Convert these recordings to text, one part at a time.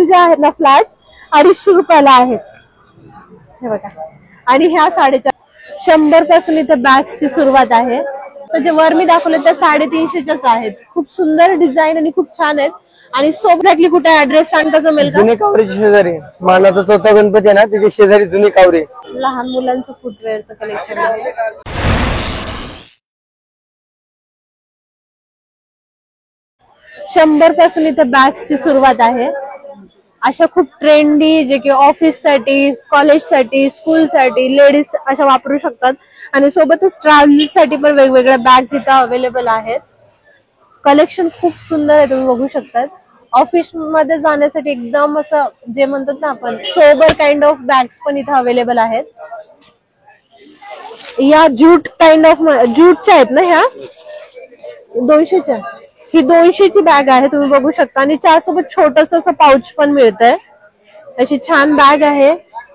जे आहेत ना फ्लॅट्स 250 रुपयाला आहेत हे बघा. आणि ह्या 100 पासून इथे बॅग्सची सुरुवात आहे. तर जे वर मी दाखवले त्या 350च्याच आहेत. खूप सुंदर डिझाईन आणि खूप छान आहेत. आणि एक्झॅक्टली कुठे ऍड्रेस सांगता जमेल का? जुने कावरेच्या शेजारी मानाचा चौथा गणपती आहे ना त्याच्या शेजारी जुने कावरे. लहान मुलांचं फुटवेअरचं कलेक्शन आहे. 100 पासून इथे बॅग्सची सुरुवात आहे. अशा खूप ट्रेंडी जे की ऑफिससाठी, कॉलेजसाठी, स्कूलसाठी लेडीज अशा वापरू शकतात. आणि सोबतच ट्रॅव्हलिंग साठी पण वेगवेगळ्या बॅग्स इथं अवेलेबल आहेत. कलेक्शन खूप सुंदर आहे, तुम्ही बघू शकतात. ऑफिस मध्ये जाण्यासाठी एकदम असं जे म्हणतात ना आपण सोबर काइंड ऑफ बॅग्स पण इथं अवेलेबल आहेत. या ज्यूट काइंड ऑफ ज्यूटच्या आहेत ना ह्या 200च्या. ही 200ची बॅग आहे, तुम्ही बघू शकता. आणि त्यासोबत छोटस असं पाऊच पण मिळतंय. अशी छान बॅग आहे.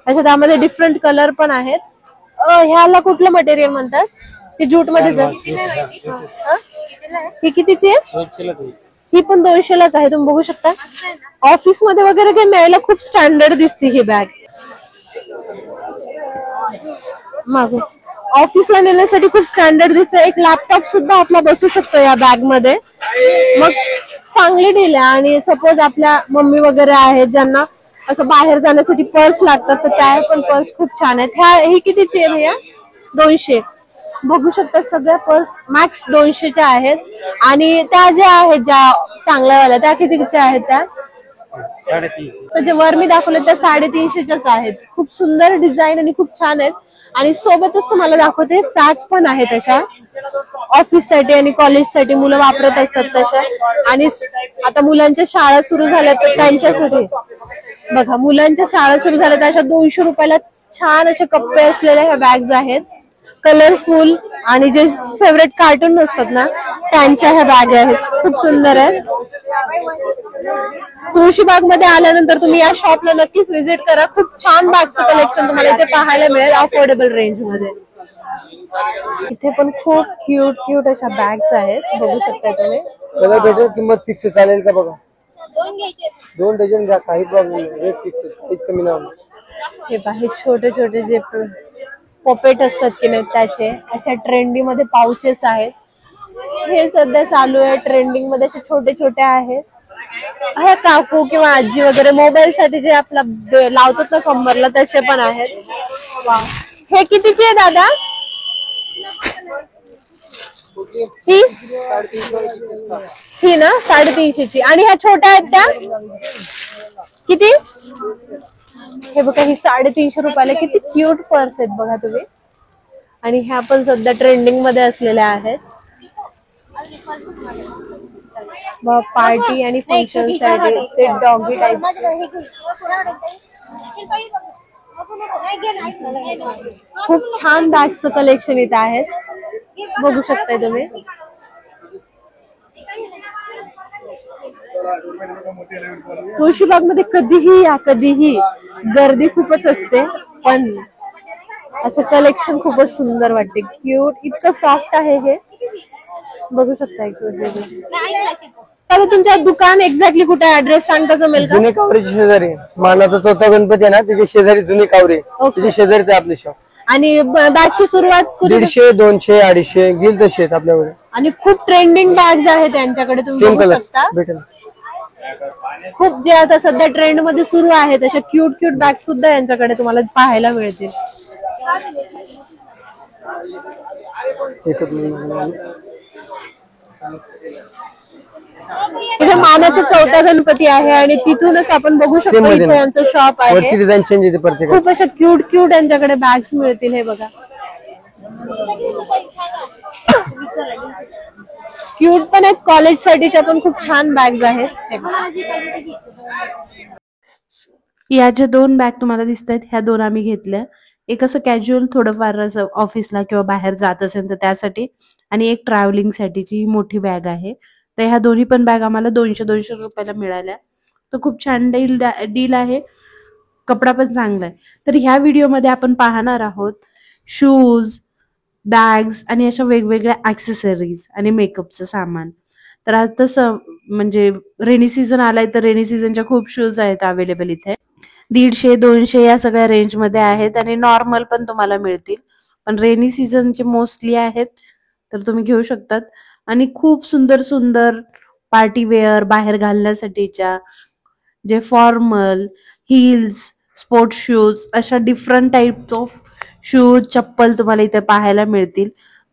अशा त्यामध्ये डिफरंट कलर पण आहेत. ह्याला कुठलं मटेरियल म्हणतात? ती ज्यूट मध्ये ही कितीची आहे? ही पण 200लाच आहे, तुम्ही बघू शकता. ऑफिस मध्ये वगैरे काही न्यायला खूप स्टँडर्ड दिसते ही बॅग. मागून ऑफिसला नेण्यासाठी खूप स्टँडर्ड दिसते. एक लॅपटॉप सुद्धा आपला बसू शकतो या बॅग मध्ये. मग चांगली डील आहे. आणि सपोज आपल्या मम्मी वगैरे आहेत ज्यांना असं बाहेर जाण्यासाठी पर्स लागतात तर त्या पण पर्स खूप छान आहेत. ही कितीची आहे भैया? 200. बघू शकता सगळ्या पर्स मॅक्स 200च्या आहेत. आणि त्या ज्या आहेत ज्या चांगल्यावाल्या त्या कितीच्या आहेत? त्या 350. तर जे वर मी दाखवले त्या 350च्याच आहेत. खूप सुंदर डिझाईन आणि खूप छान आहेत. आणि सोबतच तुम्हाला दाखवते सॅक पण आहेत अशा ऑफिस साठी आणि कॉलेज साठी मुलं वापरत असतात तशा. आणि आता मुलांच्या शाळा सुरू झाल्या तर त्यांच्यासाठी बघा, मुलांच्या शाळा सुरू झाल्या तर अशा 200 रुपयाला छान असे कप्पे असलेल्या ह्या बॅग्स आहेत. कलरफुल आणि जे फेवरेट कार्टून असतात ना त्यांच्या ह्या बॅग आहेत. खूप सुंदर आहेत. तुळशीबाग मध्ये आल्यानंतर तुम्ही या शॉपला नक्कीच व्हिजिट करा. खूप छान बॅगचं कलेक्शन तुम्हाला इथे पाहायला मिळेल अफोर्डेबल रेंज मध्ये. इथे पण खूप क्यूट अशा बॅग्स आहेत, बघू शकता तुम्ही. कलर भेटेल, किंमत फिक्स चालेल का बघा. 2 डझन घ्या, काही प्रॉब्लेम नाही. रेट फिक्स, काहीच कमी नाही. हे पहा, छोटे जे पॉपेट असतात की नाही त्याचे अशा ट्रेंडी मध्ये पाउचेस आहेत. हे सध्या चालू आहे ट्रेंडिंग मध्ये. असे छोटे आहेत. हे काकू किंवा आजी वगैरे मोबाईल साठी जे आपला लावतात ना कंबरला तसे पण आहेत. वा, हे कितीचे आहे दादा? ही ना 350ची. आणि ह्या छोट्या आहेत त्या किती? हे बघा, ही 350 रुपयाला. किती क्यूट पर्स आहेत बघा तुम्ही. आणि ह्या पण सध्या ट्रेंडिंग मध्ये असलेल्या आहेत. पार्टी आणि फंक्शन साठी ते डॉगी टाइप. खूप छान बॅग्सचं कलेक्शन इथे आहे, बघू शकताय तुम्ही. तुळशीबाग मध्ये कधीही या, कधीही गर्दी खूपच असते. पण असं कलेक्शन खूपच सुंदर वाटते. क्यूट, इतकं सॉफ्ट आहे हे, बघू शकता. तर तुमच्या दुकान एक्झॅक्टली कुठे ऍड्रेस सांगता जमेल का? जुने कावरेच्या शेजारी मानाचा चौथा गणपती आहे ना त्याच्या शेजारी जुने कावरे. त्याच्या शेजारीच आहे आपलं शॉप. आणि बॅगची सुरुवात 150, 200, 250 घेईल तशी आहेत आपल्याकडे. आणि खूप ट्रेंडिंग बॅग्स आहेत त्यांच्याकडे, तुम्ही बघू शकता. भेटेल खूप जे आता सध्या ट्रेंड मध्ये सुरू आहेत अशा क्यूट बॅग सुद्धा यांच्याकडे तुम्हाला पाहायला मिळतील. इथे मानाचा चौथा गणपती आहे आणि तिथूनच आपण बघू शकतो इथे यांचं शॉप आहे. खूप अशा क्यूट यांच्याकडे बॅग्स मिळतील. हे बघा, क्यूट पण आहेत. कॉलेज साठीच्या पण खूप छान बॅग्स आहेत. या ज्या 2 बॅग तुम्हाला दिसत आहेत ह्या 2 आम्ही घेतल्या. एक असं कॅज्युअल थोडंफार असं ऑफिसला किंवा बाहेर जात असेल तर त्यासाठी, आणि एक ट्रॅव्हलिंग साठीची मोठी बॅग आहे. तर ह्या दोन्ही पण बॅग आम्हाला 200 रुपयाला मिळाल्या. तर खूप छान डील आहे. कपडा पण चांगला आहे. तर ह्या व्हिडिओमध्ये आपण पाहणार आहोत शूज, बॅग्स आणि अशा वेगवेगळ्या ऍक्सेसरीज आणि मेकअपचं सामान. तर आता म्हणजे रेनी सीझन आलाय तर रेनी सीझनच्या खूप शूज आहेत अवेलेबल इथे. 150-200 या सगळ्या रेंज मध्ये आहेत आणि नॉर्मल पण तुम्हाला मिळतील. पण रेनी सीझनचे मोस्टली आहेत तर तुम्ही घेऊ शकतात. आणि खूप सुंदर सुंदर पार्टी वेअर बाहेर घालण्यासाठीच्या जे फॉर्मल हिल्स स्पोर्ट्स शूज अशा डिफरंट टाइप ऑफ शूज चप्पल तुम्हाला इथे पाहायला मिळतील.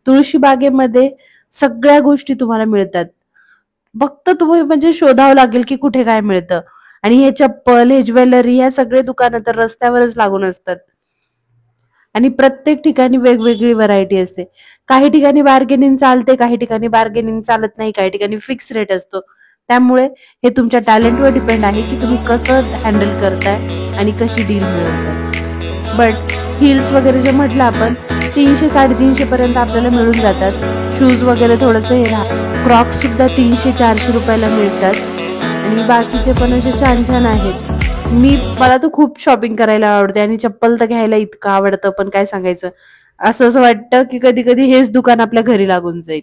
तुळशीबागेमध्ये सगळ्या गोष्टी तुम्हाला मिळतात. फक्त तुम्ही म्हणजे शोधावं लागेल की कुठे काय मिळतं. आणि हे चप्पल हे ज्वेलरी ह्या सगळे दुकानं तर रस्त्यावरच लागून असतात. आणि प्रत्येक ठिकाणी वेगवेगळी व्हरायटी असते. काही ठिकाणी बार्गेनिंग चालते, काही ठिकाणी बार्गेनिंग चालत नाही, काही ठिकाणी फिक्स रेट असतो. त्यामुळे हे तुमच्या टॅलेंटवर डिपेंड आहे की तुम्ही कसं हँडल करताय आणि कशी डील मिळवताय. बट हिल्स वगैरे जे म्हटलं आपण 300-350 पर्यंत आपल्याला मिळून जातात. शूज वगैरे थोडंसं हे राहा. क्रॉक्स सुद्धा 300-400 रुपयाला मिळतात. आणि बाकीचे पण असे छान छान आहेत. मला तर खूप शॉपिंग करायला आवडते आणि चप्पल तर घ्यायला इतकं आवडतं पण काय सांगायचं. असं असं वाटतं की कधी कधी हेच दुकान आपल्या घरी लागून जाईल.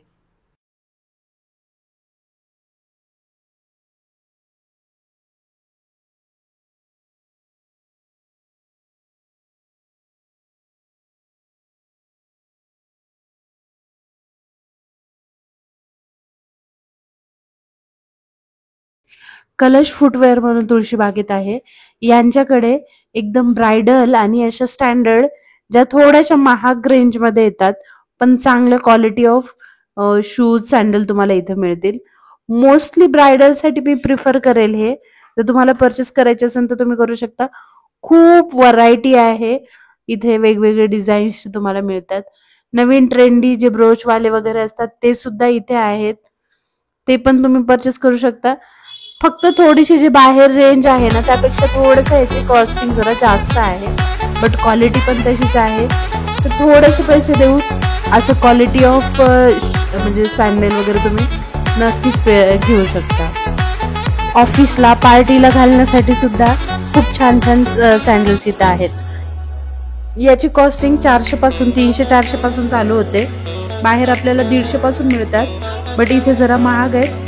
कलश फुटवेअर म्हणून तुळशीबागेत आहे. यांच्याकडे एकदम ब्रायडल आणि अशा स्टँडर्ड ज्या थोड्याशा महाग रेंज मध्ये येतात पण चांगल्या क्वालिटी ऑफ शूज सँडल तुम्हाला इथे मिळतील. मोस्टली ब्रायडल साठी मी प्रिफर करेल हे. जर तुम्हाला परचेस करायचे असेल तर तुम्ही करू शकता. खूप व्हरायटी आहे इथे. वेगवेगळे डिझाईन्स तुम्हाला मिळतात. नवीन ट्रेंडी जे ब्रोच वाले वगैरे असतात ते सुद्धा इथे आहेत. ते पण तुम्ही परचेस करू शकता. फक्त थोडीशी जी बाहेर रेंज आहे ना त्यापेक्षा थोडस याची कॉस्टिंग जरा जास्त आहे. बट क्वालिटी पण तशीच आहे. तर थोडेसे पैसे देऊन असं क्वालिटी ऑफ म्हणजे सँडल वगैरे तुम्ही नक्कीच घेऊ शकता. ऑफिसला पार्टीला घालण्यासाठी सुद्धा खूप छान छान सँडल्स इथं आहेत. याची कॉस्टिंग 400 पासून 300-400 पासून चालू होते. बाहेर आपल्याला 150 पासून मिळतात बट इथे जरा महाग आहेत.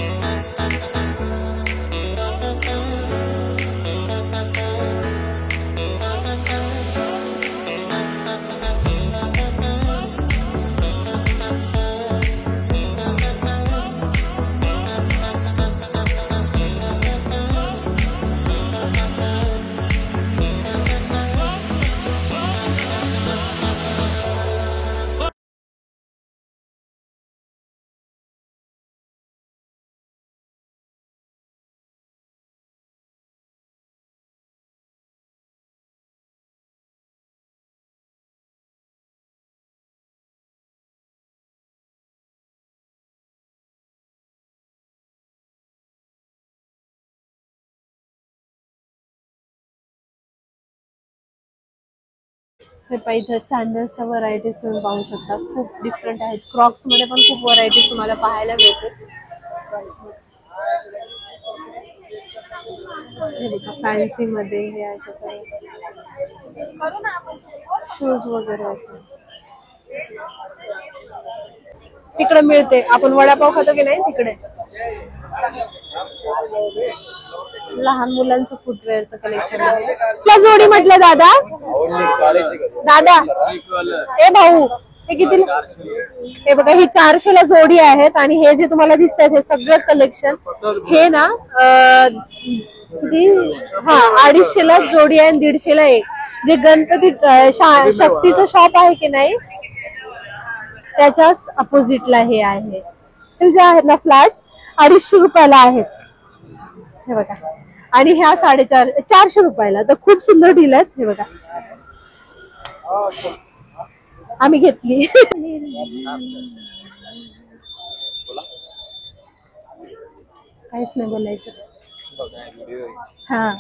हे पाहिजे सँडल्सच्या व्हरायटीज तुम्ही पाहू शकता. खूप डिफरंट आहेत. क्रॉक्स मध्ये पण खूप व्हरायटीज तुम्हाला पाहायला मिळतात. फॅन्सी मध्ये हे शूज वगैरे असं तिकडे मिळते. आपण वडापाव खातो की नाही तिकडे लहान मुलांचं फुटवेअरचं कलेक्शन आहे. जोडी म्हटलं दादा दादा ए भाऊ हे किती. हे बघा ही 400 ला जोडी आहेत. आणि हे जे तुम्हाला दिसत आहेत हे सगळं कलेक्शन हे ना किती 250 ला जोडी आहे आणि 150 ला एक. जे गणपती शक्तीचं शॉप आहे की नाही त्याच्याच अपोजिटला हे आहे. जे आहेत ना फ्लॅट्स 250 रुपयाला आहेत. हे बघा. आणि ह्या 450 रुपयाला. तर खूप सुंदर डील आहेत. हे बघा आम्ही घेतली. काहीच नाही बोलायचं. हा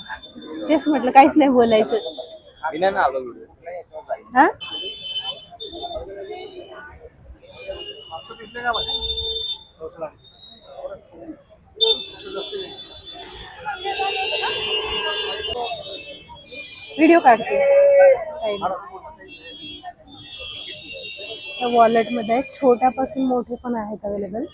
तेच म्हटलं काहीच नाही बोलायचं. हा व्हिडिओ काढते. वॉलेट मध्ये छोट्यापासून मोठे पण आहेत अवेलेबल.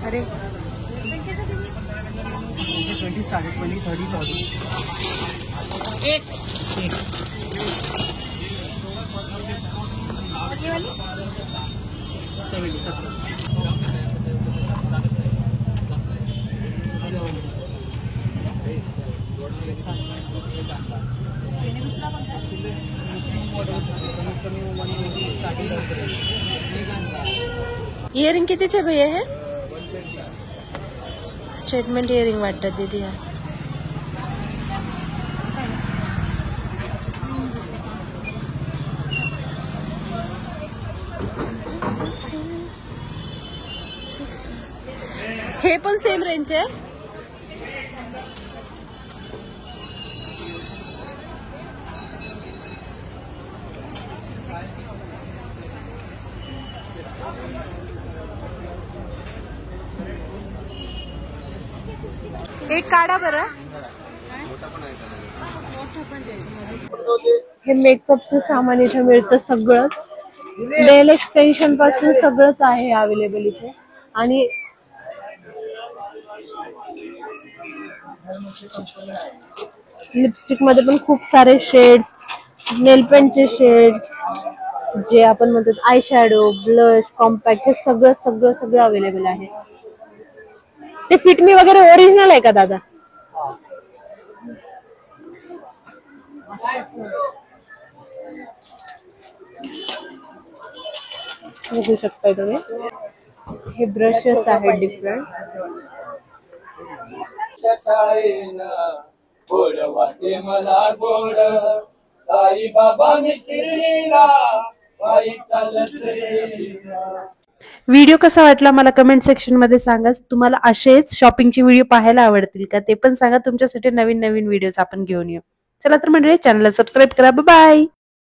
अरे 20 started 20 30,000 एक ये वाली 70. इयरिंग कितीचे भैया हे स्टेटमेंट इयरिंग वाटतात दीदी हा हे पण सेम रेंज आहे एक काढा बरं हे मेकअपचं सामान इथे मिळतं सगळं नेल एक्सटेन्शन पासून सगळंच आहे अवेलेबल इथे आणि लिपस्टिक मध्ये पण खूप सारे शेड्स नेल पेंटचे शेड्स जे आपण म्हणतो आय शॅडो ब्लश कॉम्पॅक्ट हे सगळं सगळं सगळं अवेलेबल आहे ते फिट मी वगैरे ओरिजिनल आहे का दादा बघू शकताय तुम्ही हे ब्रशेस आहेत डिफरंट गोड वाटे मला गोड साई बाबांनी शिर्डीला पायी चालत रेला. व्हिडिओ कसा वाटला मला कमेंट सेक्शन मध्ये सांगा. तुम्हाला असेच शॉपिंगचे व्हिडिओ पाहायला आवडतील का ते पण सांगा. तुमच्यासाठी नवीन नवीन व्हिडिओज आपण घेऊन येऊ. चला तर मंडळी चॅनलला सबस्क्राईब करा. बाय.